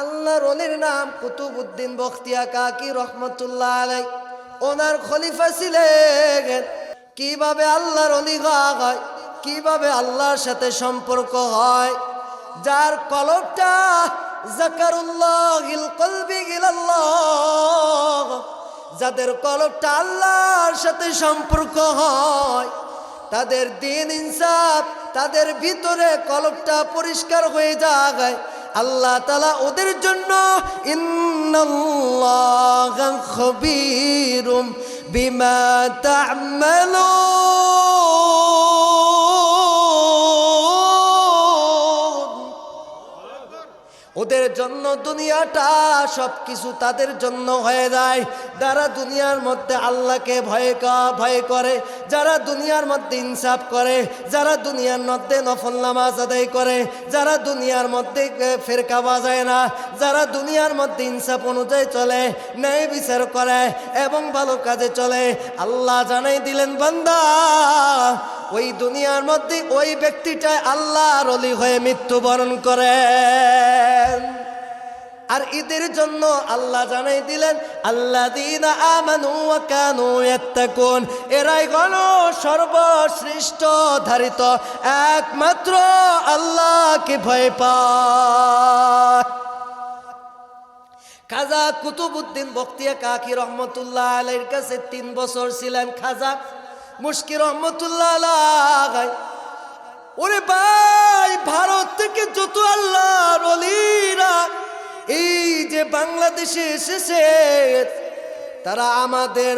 আল্লাহর ওলির নাম কুতুবউদ্দিন বখতিয়া কাকি রহমতুল্লাহ আলাইহি। ওনার খলিফা ছিলেন। কিভাবে আল্লাহর ওলি হয়, কিভাবে আল্লাহর সাথে সম্পর্ক হয়, যার কলবটা যাকারুল্লাহিল কলবি ইলাল্লাহ, যাদের কলবটা আল্লাহর সাথে সম্পর্ক হয়, তাদের দিন ইনসাফ, তাদের ভিতরে কলবটা পরিষ্কার হয়ে যায়। আল্লাহ তাআলা ওদের জন্য ইন্নাল্লাহা খবীরুম বিমা তা'মালুন, ওদের জন্য দুনিয়াটা সবকিছু তাদের জন্য হয়ে যায়। যারা দুনিয়ার মধ্যে আল্লাহকে ভয় করে, যারা দুনিয়ার মধ্যে ইনসাফ করে, যারা দুনিয়ার মধ্যে নফল নামাজ আদায় করে, যারা দুনিয়ার মধ্যে ফেরকা বাজায় না, যারা দুনিয়ার মধ্যে ইনসাফ অনুযায়ী চলে, ন্যায় বিচার করে এবং ভালো কাজে চলে, আল্লাহ জানাই দিলেন বান্দা ওই দুনিয়ার মধ্যে ওই ব্যক্তিটাই আল্লাহর ওলি হয়ে মৃত্যুবরণ করে। আর এদের জন্য আল্লাহ জানাই দিলেন আল্লাযীনা আমানু ওয়া কানু ইয়াত্তাকুন, এরাই হলো সর্বশ্রেষ্ঠ ধারিত একমাত্র আল্লাহকে ভয় পায়। খাজা কুতুবউদ্দিন বখতিয়া কাকি রহমতুল্লাহ আলাইহির কাছে 3 বছর ছিলেন খাজা মুশকি রহমতুল্লাহ আলাইহি। ওরে ভাই, ভারত থেকে যত আল্লাহর ওলিরা এই যে বাংলাদেশে এসেছে, তারা আমাদের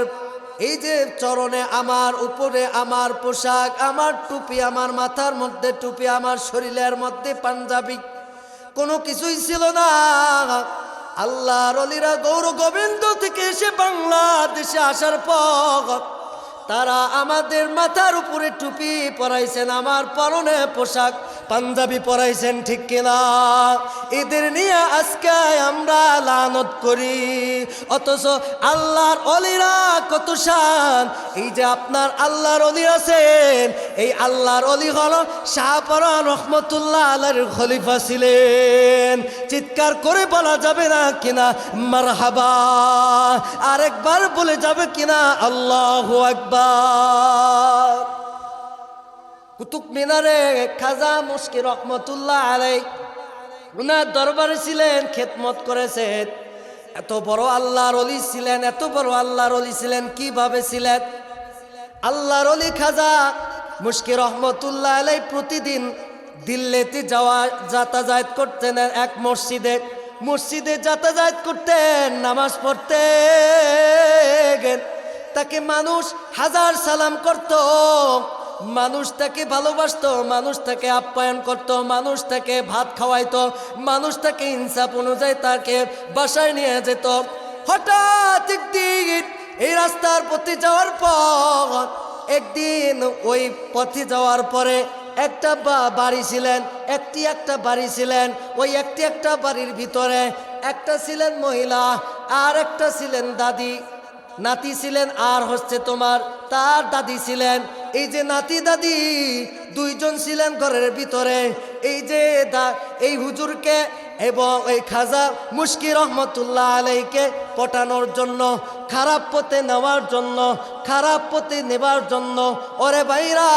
এই যে চরণে আমার, উপরে আমার পোশাক, আমার টুপি, আমার মাথার মধ্যে টুপি, আমার শরীরের মধ্যে পাঞ্জাবি, কোনো কিছুই ছিল না। আল্লাহর ওলিরা গৌর গোবিন্দ থেকে এসে বাংলাদেশে আসার পর তারা আমাদের মাথার উপরে টুপি পরাইছেন, আমার পরনে পোশাক পাঞ্জাবি পরাইছেন, ঠিক কিনা? এদের নিয়ে আজকে আমরা লানত করি, অথচ আল্লাহর ওলিরা কত শান। এই যে আপনার আল্লাহর ওলি আছেন, এই আল্লাহর ওলি হলো শাহপরান রহমতুল্লাহ আলাইহির খলিফা ছিলেন। চিৎকার করে বলা যাবে না কিনা মারহাবা? আরেকবার বলে যাবে কিনা আল্লাহু আকবার? কুতুব মিনারে খাজা মুশকি রহমতুল্লাহ আলাইহি উনার দরবারে ছিলেন, খেদমত করেছেন। এত বড় আল্লাহর ওলি ছিলেন, এত বড় আল্লাহর ওলি ছিলেন। কিভাবে ছিলেন? আল্লাহর ওলি খাজা মুশকি রহমতুল্লাহ আলাইহি প্রতিদিন দিল্লিতে যাতায়াত করতেন। এক মসজিদে যাতায়াত করতেন, নামাজ পড়তেন। তাকে মানুষ হাজার সালাম করত, মানুষ তাকে ভালোবাসতো, মানুষ তাকে আপ্যায়ন করত, মানুষ তাকে ভাত খাওয়াইতো, মানুষ তাকে ইনসাফ অনুযায়ী তাকে বাসায় নিয়ে যেত। হঠাৎ একদিন এই রাস্তার পথে যাওয়ার পর, একদিন ওই পথে যাওয়ার পরে একটা বাড়ি ছিলেন, একটা বাড়ি ছিলেন। ওই একটা বাড়ির ভিতরে একটা ছিলেন মহিলা, আর একটা ছিলেন দাদি, নাতি ছিলেন, আর হচ্ছে তোমার তার দাদি ছিলেন। এই যে নাতি দাদি দুইজন ছিলেন ঘরের ভিতরে। এই যে এই হুজুরকে এবং এই খাজা মুশকি রহমতুল্লাহ আলাইহিকে পটানোর জন্য, খারাপ পথে নেওয়ার জন্য, খারাপ পথে নেবার জন্য, ওরে ভাইরা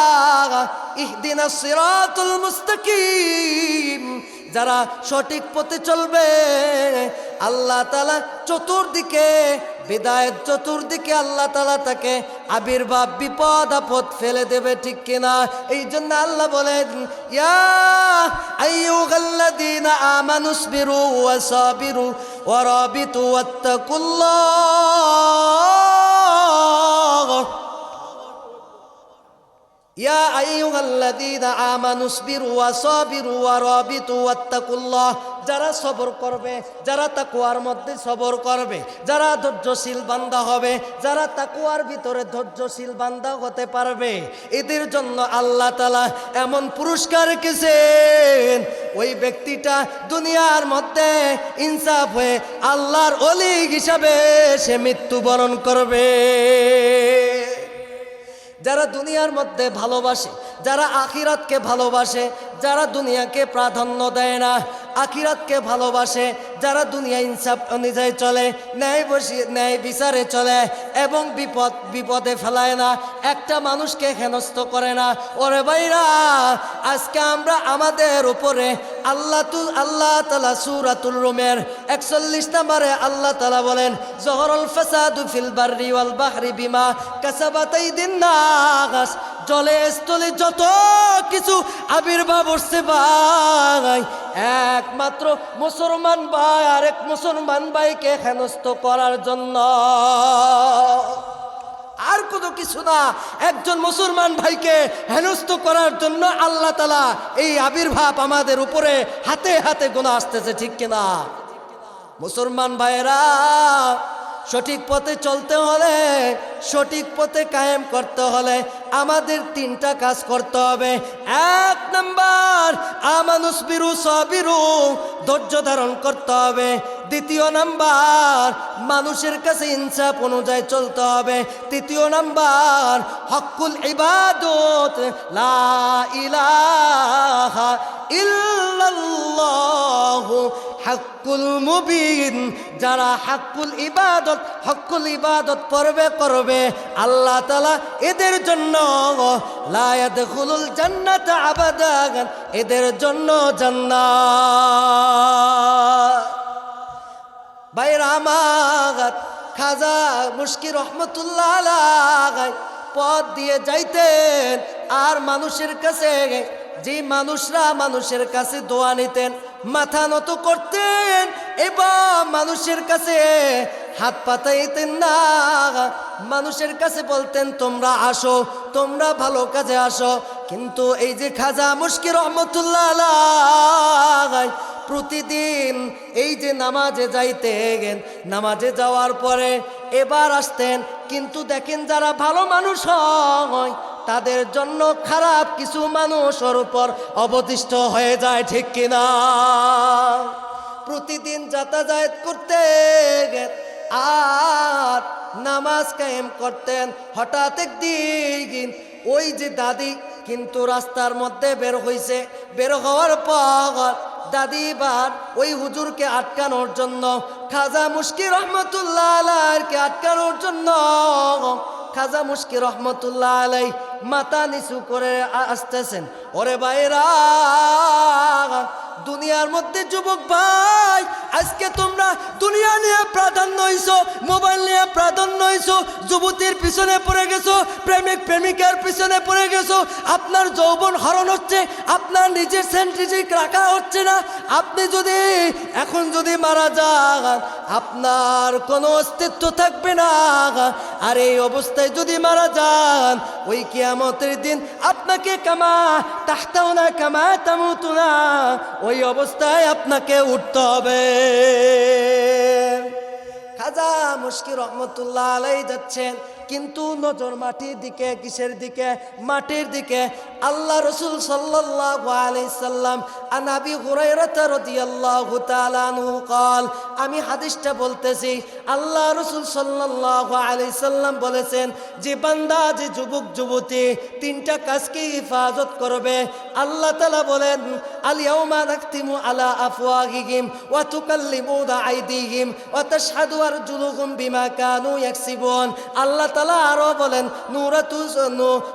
ইহদিনাস সিরাতুল মুস্তাকিম, যারা সঠিক পথে চলবে আল্লাহ তাআলা চতুর্দিকে বিদায়ের, চতুর্দিকে আল্লাহ তাআলা তাকে আবির্ভাব, বিপদ আপদ ফেলে দেবে, ঠিক কিনা? এই জন্য আল্লাহ বলেন ইয়া আইয়ুহাল্লাযীনা আমানুসবিরু ওয়া সাবিরু ওয়া রাবিতু ওয়াত্তাকুল্লাহ। ইয়া আইয়ুহাল্লাযীনা আমানুসবিরু ওয়া সাবিরু ওয়া রাবিতু ওয়াত্তাকুল্লাহ, যারা সবর করবে, যারা তাকওয়ার মধ্যে সবর করবে, যারা ধৈর্যশীল বান্দা হবে, যারা তাকওয়ার ভিতরে ধৈর্যশীল বান্দা হতে পারবে, এদের জন্য আল্লাহ তাআলা এমন পুরস্কার রেখেছেন, ওই ব্যক্তিটা দুনিয়ার মধ্যে ইনসাফ হয়ে আল্লাহর ওলি হিসাবে সে মৃত্যুবরণ করবে। যারা দুনিয়ার মধ্যে ভালোবাসে, যারা আখিরাতকে ভালোবাসে, যারা দুনিয়াকে প্রাধান্য দেয় না, আখিরাতকে ভালোবাসে, যারা দুনিয়া ইনসাফ অনুযায়ী চলে, ন্যায় বিচারে চলে এবং বিপদে ফেলায় না, একটা মানুষকে হেনস্থ করে না। ওরে ভাইরা, আজকে আমরা আমাদের উপরে আল্লাহ তাআলা সূরাতুল রুমের 41 নম্বরে আল্লাহ তাআলা বলেন, জহরুল ফাসাদু ফিল বাররি ওয়াল বাহরি বিমা কাসাবাত আইদিন নাস। জলে স্থলে যত কিছু আবির্ভাব হচ্ছে ভাই, একমাত্র মুসলমান ভাই আরেক মুসলমান ভাইকে হেনস্থ করার জন্য, আর কোনো কিছু না। একজন মুসলমান ভাইকে হেনস্থ করার জন্য আল্লাহ তাআলা এই আবির্ভাব আমাদের উপরে হাতে হাতে গোনা আসতেছে, ঠিক কিনা? মুসলমান ভাইরা, সঠিক পথে চলতে হলে, সঠিক পথে কায়েম করতে হলে আমাদের 3টা কাজ করতে হবে। 1 নাম্বার, আমানুসবিরু সাবিরু, ধৈর্য ধারণ করতে হবে। 2 নাম্বার, মানুষের কাছে ইনসাফ অনুযায়ী চলতে হবে। 3 নাম্বার, হকুল ইবাদত, লা ইলাহা ইল্লাল্লাহু হাক্কুল মুবিন। যারা হকুল ইবাদত করবে আল্লাহ তাআলা এদের জন্য লা ইয়াদখুলুল জান্নাতা আবাদান, এদের জন্য জান্নাত। ভাইরা আমার, খাজা মুশকি রহমতুল্লাহ আলাইহি পথ দিয়ে যাইতেন আর মানুষের কাছে, যে মানুষরা মানুষের কাছে দোয়া নিতেন, মাথা নত করতেন এবং মানুষের কাছে হাত পাতাইতেন না, মানুষের কাছে বলতেন তোমরা আসো, তোমরা ভালো কাজে আসো। কিন্তু এই যে খাজা মুশকি রহমতুল্লাহ আলাইহি প্রতিদিন এই যে নামাজে যাইতেন, নামাজে যাওয়ার পরে এবার আসতেন, কিন্তু দেখেন যারা ভালো মানুষ হয় তাদের জন্য খারাপ কিছু মানুষের উপর অবদিষ্ট হয়ে যায়, ঠিক কিনা? প্রতিদিন যাতায়াত করতেন আর নামাজ কায়েম করতেন। হঠাৎ একদিন ওই যে দাদি কিন্তু রাস্তার মধ্যে বের হয়েছে, বের হওয়ার পর দাদি বার ওই হুজুরকে আটকানোর জন্য, খাজা মুশকি রহমতুল্লাহ আলাইহিকে আটকানোর জন্য, খাজা মুশকি রহমতুল্লাহ আলাইহি মাথা নিচু করে আসতেছেন। ওরে ভাইরা, দুনিয়ার মধ্যে যুবক ভাই, আজকে তোমরা দুনিয়া নিয়ে প্রাধান্য হইছো, মোবাইল নিয়ে প্রাধান্য হইছো, যুবতীর পিছনে পড়ে গেছো, প্রেমিকার পিছনে পড়ে গেছো, আপনার যৌবন হরণ হচ্ছে, আপনার নিজের সেন্টিটিক রাখা হচ্ছে না। আপনি যদি এখন যদি মারা যান, আপনার কোনো অস্তিত্ব থাকবে না। আর এই অবস্থায় যদি মারা যান, ওই কিয়ামতের দিন আপনাকে কামা তাহতাউনা কামা তামুতুনা, ওই অবস্থায় আপনাকে উঠতে হবে। খাজা মুশকি রহমতুল্লাহ আলাইহি যাচ্ছেন, কিন্তু নজর মাটির দিকে। কিসের দিকে? মাটির দিকে। আল্লাহ রসুল সাল্লাল্লাহু আলাইহি সাল্লাম আন আবি হুরায়রা রাদিয়াল্লাহু তাআলা আনহু قال, আমি হাদিসটা বলতেছি, আল্লাহ রসুল সাল্লাল্লাহু আলাইহি সাল্লাম বলেছেন যে বান্দা, যে যুবক যুবতী 3টা কাজকে হিফাজত করবে, আল্লাহ তাআলা বলেন আল ইয়াউমা নাখতিমু আলা আফওয়াহিহিম ওয়া তুকাল্লিমুনা আইদিহিম ওয়া তাশহাদু আরজুলুহুম বিমা কানু ইয়াকসিবুন। আল্লাহ তাআলা আরো বলেন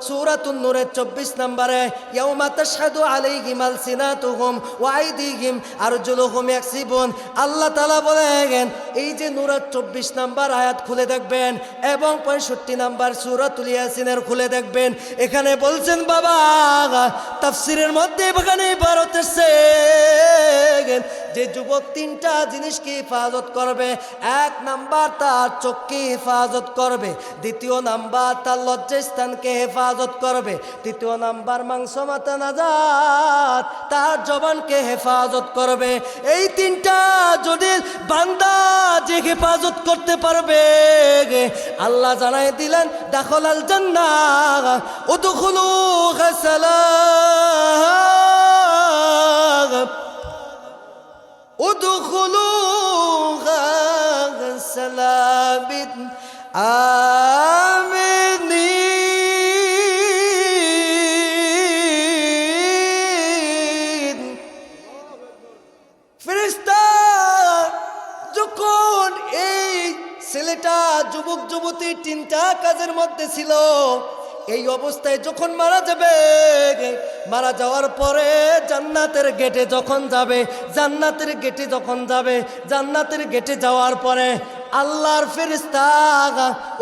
সূরাতুন নূরের 24 নম্বরে, ইয়াউমা তাশহাদু আলাইহিম আলসিনাতুহুম ওয়া আইদিহিম আরজুলুহুম ইয়াকসিবুন। আল্লাহ তাআলা বলেন, এই যে নূরের 24 নম্বর আয়াত খুলে দেখবেন এবং 65 নম্বর সূরাতুল ইয়াসিনের খুলে দেখবেন। এখানে বলছেন বাবা, তাফসীরের মধ্যে এখানে ইবারত এসেছে যে যুবক 3টা জিনিসকে হিফাজত করবে। 1 নাম্বার তার চোখকে হিফাজত করবে, 2 নাম্বার তার লজ্জাস্থানকে হেফাজত করবে, 3 নাম্বার মাংস মাথা নাজাত তার জবানকে হেফাজত করবে। এই 3টা যদি বান্দা যে হেফাজত করতে পারবে, আল্লাহ জানাই দিলেন দাখলাল জান্নাহ উদখুলুহা সালাম উদখুলুহা সালামিন আমিনিন। ছেলেটা যুবক যুবতী তিনটা কাজের মধ্যে ছিল। এই অবস্থায় যখন মারা যাবে, মারা যাওয়ার পরে জান্নাতের গেটে যখন যাবে, জান্নাতের গেটে যাওয়ার পরে আল্লাহর ফেরেশতা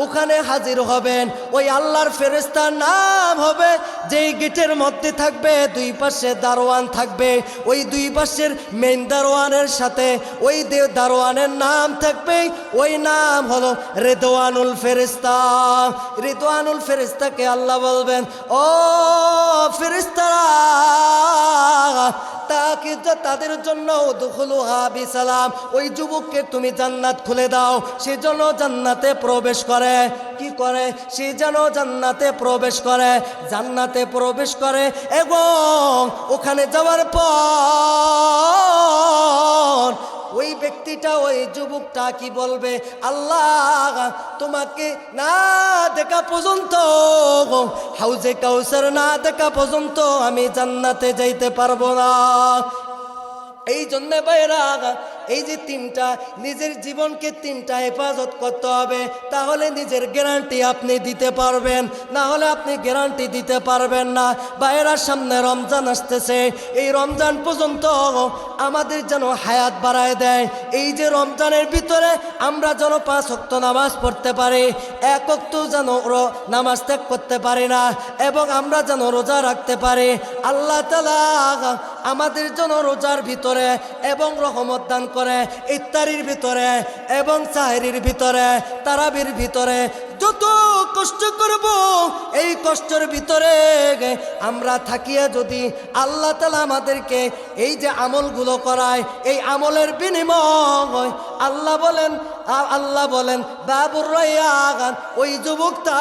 ওখানে হাজির হবেন। ওই আল্লাহর ফেরেশতার নাম হবে, যেই গেটের মধ্যে থাকবে দুই পাশে দারোয়ান থাকবে, ওই দুই পাশের মেইন দারোয়ানের সাথে ওই দারোয়ানের নাম থাকবে, ওই নাম হলো রিদওয়ানুল ফেরেশতা। রিদওয়ানুল ফেরেশতাকে আল্লাহ বলবেন, ও ফেরেশতারা, তাদের জন্য দুখুলুহা বিসালাম, ওই যুবককে তুমি জান্নাত খুলে দাও, সে যেন জান্নাতে প্রবেশ করে। কি করে? সে যেন জান্নাতে প্রবেশ করে এবং ওখানে যাওয়ার পর ওই ব্যক্তিটা, ওই যুবকটা কি বলবে? আল্লাহ, তোমাকে না দেখা পর্যন্ত, হাউজে কাউসার না দেখা পর্যন্ত আমি জান্নাতে যাইতে পারবো না। এই জন্য ভাইরা, এই যে তিনটা, নিজের জীবনকে তিনটা হেফাজত করতে হবে, তাহলে নিজের গ্যারান্টি আপনি দিতে পারবেন, না হলে আপনি গ্যারান্টি দিতে পারবেন না। ভাইরা, সামনে রমজান আসতেছে, এই রমজান পর্যন্ত আমাদের যেন হায়াত বাড়ায় দেয়। এই যে রমজানের ভিতরে আমরা যেন 5 ওয়াক্ত নামাজ পড়তে পারি, 1 ওয়াক্ত যেন নামাজ ত্যাগ করতে পারি না, এবং আমরা যেন রোজা রাখতে পারি। আল্লাহ তাআলা আমাদের জন্য রোজার ভিতরে এবং রহমত দান করে, ইফতারির ভিতরে এবং সাহরির ভিতরে, তারাবির ভিতরে যত কষ্ট করব, এই কষ্টের ভিতরে আমরা থাকিয়া যদি আল্লাহ তাআলা আমাদেরকে এই যে আমলগুলো করায়, এই আমলের বিনিময় আল্লাহ বলেন বাবুর রায়্যান, ওই যুবকটা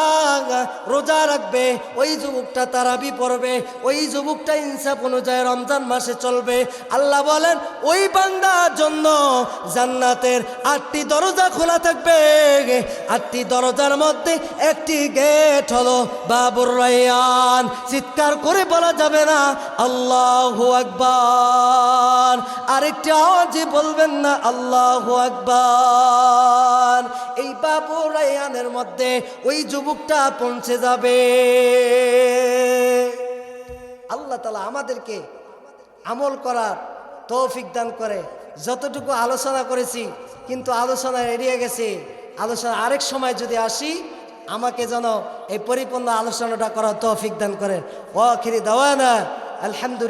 রোজা রাখবে, ওই যুবকটা তারাবি পড়বে, ওই যুবকটা ইনসাফ অনুযায়ী রমজান মাসে চলবে। আল্লাহ বলেন ওই বান্দার জন্য জান্নাতের 8টি দরজা খোলা থাকবে। 8টি দরজার মধ্যে একটি গেট হলো বাবুর রায়্যান। চিৎকার করে বলা যাবে না আল্লাহু আকবার? আরেকটি আওয়াজে বলবেন না আল্লাহু আকবার? এই বাবুর রায়্যানের মধ্যে ওই যুবকটা পৌঁছে যাবে। আল্লাহ তাআলা আমাদেরকে আমল করার তৌফিক দান করে। যতটুকু আলোচনা করেছি, কিন্তু আলোচনা এড়িয়ে গেছে, আলোচনা আরেক সময় যদি আসি, আমাকে যেন এই পরিপূর্ণ আলোচনাটা করার তৌফিক দান করেন। ওয়া আখিরি দাওয়ানা আলহামদুলিল্লাহ।